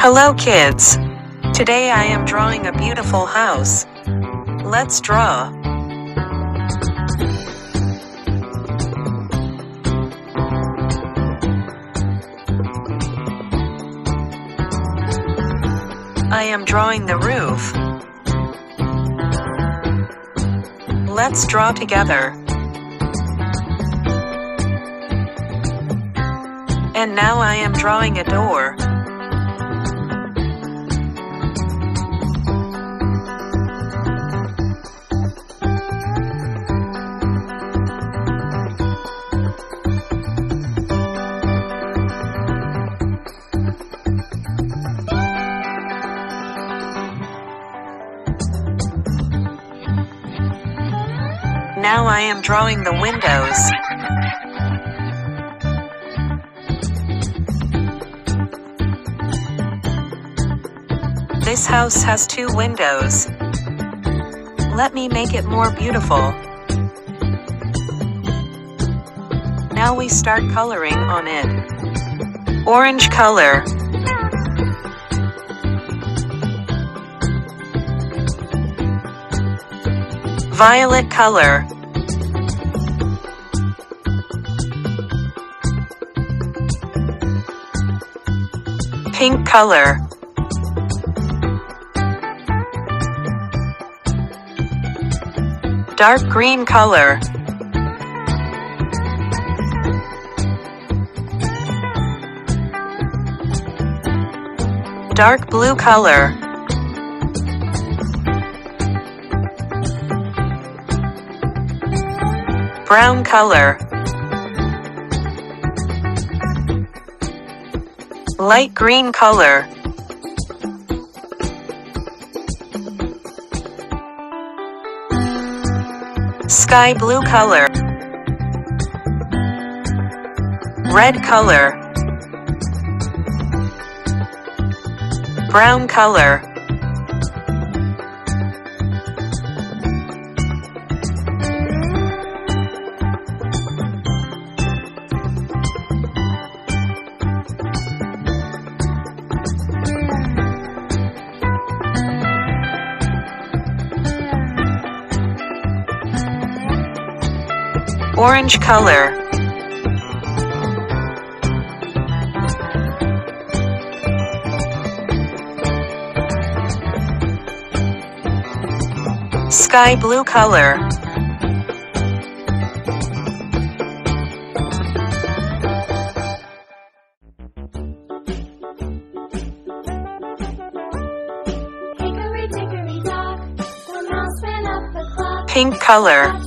Hello kids! Today I am drawing a beautiful house. Let's draw. I am drawing the roof. Let's draw together. And now I am drawing a door. Now I am drawing the windows. This house has 2 windows. Let me make it more beautiful. Now we start coloring on it. Orange color. Violet color. Pink color. Dark green color. Dark blue color. Brown color. Light green color. Sky blue color. Red color. Brown color. Orange color. Sky blue color. Hickory dickory dock, the mouse ran up the clock. Pink color.